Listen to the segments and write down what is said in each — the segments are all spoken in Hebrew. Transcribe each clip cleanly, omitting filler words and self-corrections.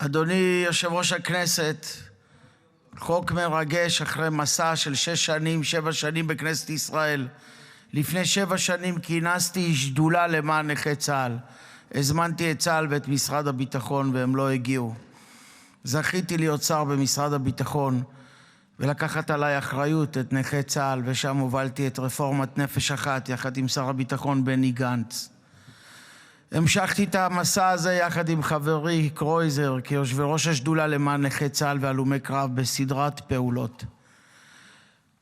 אדוני יושב ראש הכנסת, חוק מרגש אחרי מסע של 7 שנים בכנסת ישראל. לפני 7 שנים כינסתי שדולה למען נכי צה"ל. הזמנתי את צה"ל ואת משרד הביטחון והם לא הגיעו. זכיתי להיות שר במשרד הביטחון ולקחת עליי אחריות את נכי צה"ל, ושם הובלתי את רפורמת נפש אחת יחד עם שר הביטחון בני גנץ. המשכתי את המסע הזה יחד עם חברי קרויזר כיושב ראש השדולה למען נכי צה"ל והלומי קרב בסדרת פעולות.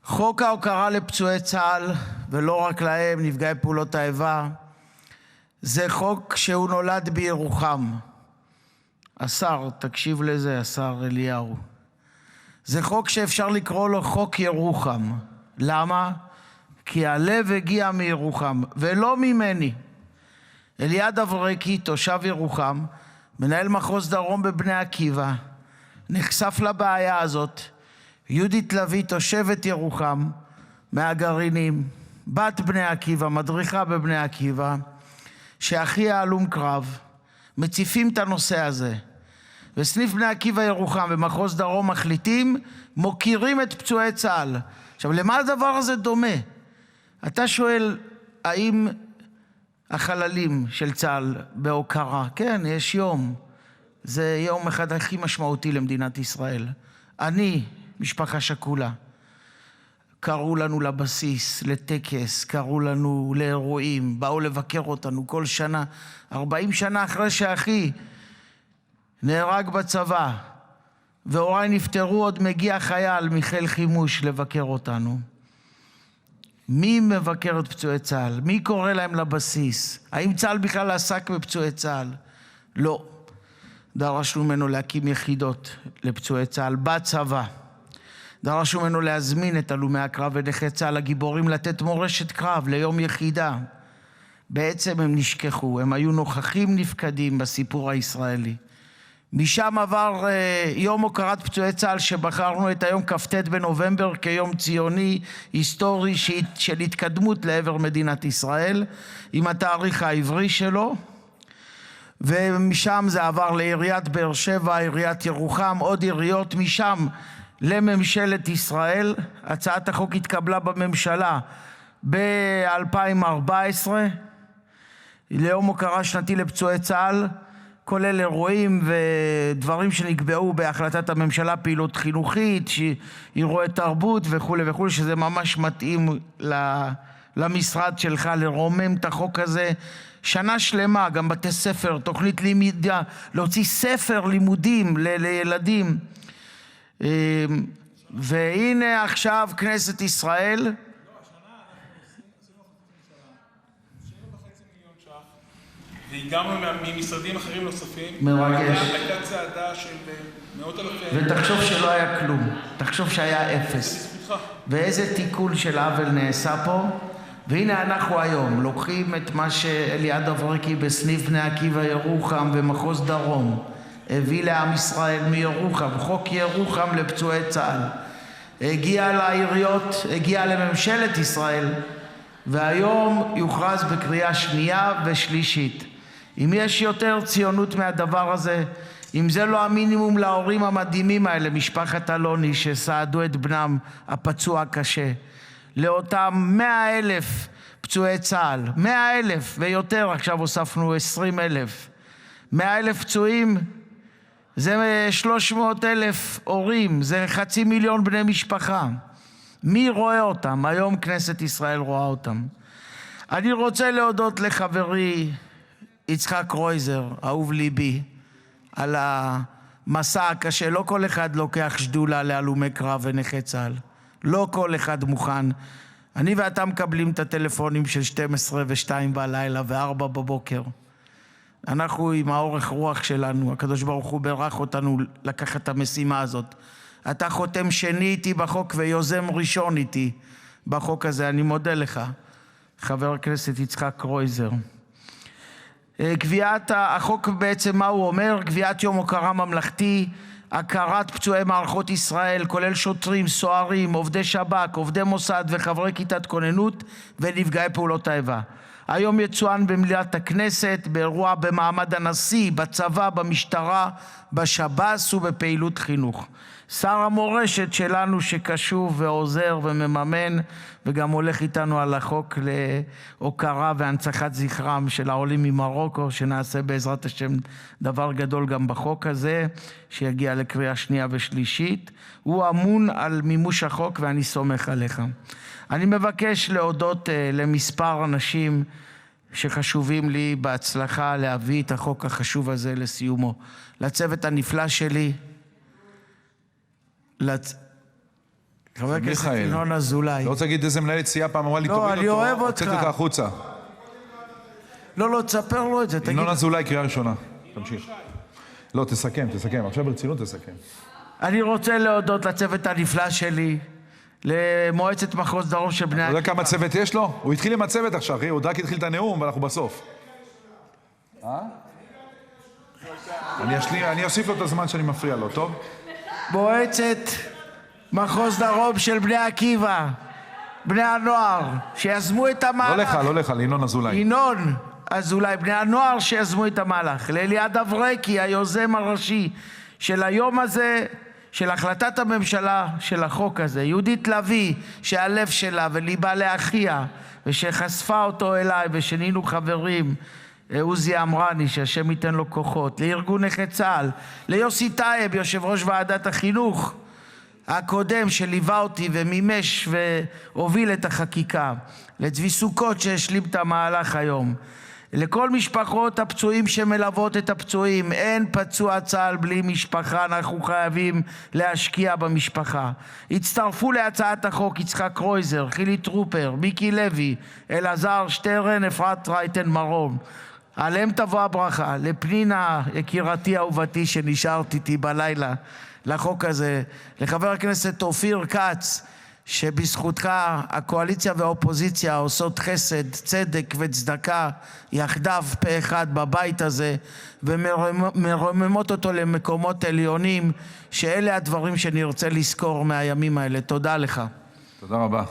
חוק ההוקרה לפצועי צה"ל, ולא רק להם, נפגעי פעולות האיבה, זה חוק שהוא נולד בירוחם. השר, תקשיב לזה, השר אליהו. זה חוק שאפשר לקרוא לו חוק ירוחם. למה? כי הלב הגיע מירוחם, ולא ממני. אליעד אברקי, תושב ירוחם, מנהל מחוז דרום בבני עקיבא, נחשף לבעיה הזאת. יהודית לוי, תושבת ירוחם, מהגרעינים, בת בני עקיבא, מדריכה בבני עקיבא, שאחיה הלום קרב, מציפים את הנושא הזה. וסניף בני עקיבא ירוחם ומחוז דרום מחליטים, מוקירים את פצועי צה"ל. עכשיו, למה הדבר הזה דומה? אתה שואל, האם החללים של צה"ל בהוקרה? כן, יש יום. זה יום אחד הכי משמעותי למדינת ישראל. אני, משפחה שכולה, קראו לנו לבסיס, לטקס, קראו לנו לאירועים, באו לבקר אותנו כל שנה. 40 שנה אחרי שאחי נהרג בצבא, והוריי נפטרו, עוד מגיע חייל מחיל חימוש לבקר אותנו. מי מבקר את פצועי צה"ל? מי קורא להם לבסיס? האם צה"ל בכלל עסק בפצועי צה"ל? לא. דרשנו ממנו להקים יחידות לפצועי צה"ל בצבא. דרשנו ממנו להזמין את הלומי הקרב ונכי צה"ל הגיבורים לתת מורשת קרב ליום יחידה. בעצם הם נשכחו, הם היו נוכחים נפקדים בסיפור הישראלי. משם עבר יום הוקרת פצועי צה"ל, שבחרנו את היום כ"ט בנובמבר כיום ציוני היסטורי של התקדמות לעבר מדינת ישראל, עם התאריך העברי שלו. ומשם זה עבר לעיריית באר שבע, עיריית ירוחם, עוד עיריות, משם לממשלת ישראל. הצעת החוק התקבלה בממשלה ב-2014 ליום הוקרה שנתי לפצועי צה"ל, כולל אירועים ודברים שנקבעו בהחלטת הממשלה, פעילות חינוכית, אירועי תרבות וכו' וכו', שזה ממש מתאים למשרד שלך לרומם את החוק הזה. שנה שלמה, גם בתי ספר, תוכנית לימודה, להוציא ספר לימודים לילדים. והנה עכשיו כנסת ישראל, והגענו ממשרדים אחרים נוספים. מרגש. הייתה צעדה של מאות אלפי. ותחשוב שלא היה כלום, תחשוב שהיה אפס. ואיזה תיקון של עוול נעשה פה. והנה אנחנו היום לוקחים את מה שאליעד אברקי בסניף בני עקיבא ירוחם ומחוז דרום הביא לעם ישראל מירוחם, חוק ירוחם לפצועי צה"ל. הגיע לעיריות, הגיע לממשלת ישראל, והיום יוכרז בקריאה שנייה ושלישית. אם יש יותר ציונות מהדבר הזה, אם זה לא המינימום להורים המדהימים האלה, משפחת אלוני שסעדו את בנם הפצוע קשה, לאותם 100,000 פצועי צה"ל, 100,000 ויותר, עכשיו הוספנו 20,000, 100,000 פצועים, זה 300,000 הורים, זה 500,000 בני משפחה. מי רואה אותם? היום כנסת ישראל רואה אותם. אני רוצה להודות לחברי יצחק קרויזר, אהוב ליבי, על המסע הקשה. לא כל אחד לוקח שדולה להלומי קרב ונכי צה"ל. לא כל אחד מוכן. אני ואתה מקבלים את הטלפונים של 12 ו-2 בלילה ו-4 בבוקר. אנחנו עם האורך רוח שלנו, הקדוש ברוך הוא ברך אותנו לקחת את המשימה הזאת. אתה חותם שני איתי בחוק ויוזם ראשון איתי בחוק הזה. אני מודה לך, חבר הכנסת יצחק קרויזר. קביעת החוק בעצם מה הוא אומר? קביעת יום הוקרה ממלכתי, הכרת פצועי מערכות ישראל, כולל שוטרים, סוהרים, עובדי שב"כ, עובדי מוסד וחברי כיתת כוננות ונפגעי פעולות האיבה. היום יצוין במליאת הכנסת באירוע במעמד הנשיא, בצבא, במשטרה, בשב"ס ובפעילות חינוך. שר המורשת שלנו שקשוב ועוזר ומממן וגם הולך איתנו על החוק להוקרה והנצחת זכרם של העולים ממרוקו, שנעשה בעזרת השם דבר גדול גם בחוק הזה, שיגיע לקריאה שנייה ושלישית. הוא אמון על מימוש החוק ואני סומך עליך. אני מבקש להודות למספר אנשים שחשובים לי בהצלחה להביא את החוק החשוב הזה לסיומו. לצוות הנפלא שלי, חבר הכנסת ינון אזולאי. לא רוצה להגיד איזה מנהלת סיעה פעם אמרה לי, לא, אני אוהב אותך. הוצאתי אותך החוצה. לא, תספר לו את זה, תגיד. ינון אזולאי, קריאה ראשונה. תמשיך. לא, תסכם. עכשיו ברצינות תסכם. אני רוצה להודות לצוות הנפלא שלי, למועצת מחוז דרום של בני אתה יודע כמה צוות יש לו? הוא התחיל עם הצוות עכשיו, אחי. הוא רק התחיל את הנאום ואנחנו בסוף. אני אוסיף לו את הזמן שאני מפריע לו, טוב? מועצת מחוז דרום של בני עקיבא, בני הנוער שיזמו את המהלך. לא לך, לינון אזולאי. ינון אזולאי, בני הנוער שיזמו את המהלך. לאליעד אברקי, היוזם הראשי של היום הזה, של החלטת הממשלה של החוק הזה. יהודית לוי, שהלב שלה וליבה לאחיה, ושחשפה אותו אליי ושנינו חברים. עוזי אמרני, שהשם ייתן לו כוחות. לארגון נכי צה"ל, ליוסי טייב, יושב ראש ועדת החינוך הקודם שליווה אותי ומימש והוביל את החקיקה. לצבי סוכות שהשלים את המהלך היום. לכל משפחות הפצועים שמלוות את הפצועים, אין פצוע צה"ל בלי משפחה, אנחנו חייבים להשקיע במשפחה. הצטרפו להצעת החוק יצחק קרויזר, חילי טרופר, מיקי לוי, אלעזר שטרן, אפרת רייטן מרום. עליהם תבוא הברכה. לפנינה יקירתי אהובתי שנשארת איתי בלילה לחוק הזה, לחבר הכנסת אופיר כץ, שבזכותך הקואליציה והאופוזיציה עושות חסד, צדק וצדקה יחדיו פה אחד בבית הזה, ומרוממות אותו למקומות עליונים, שאלה הדברים שנרצה לזכור מהימים האלה. תודה לך. תודה רבה.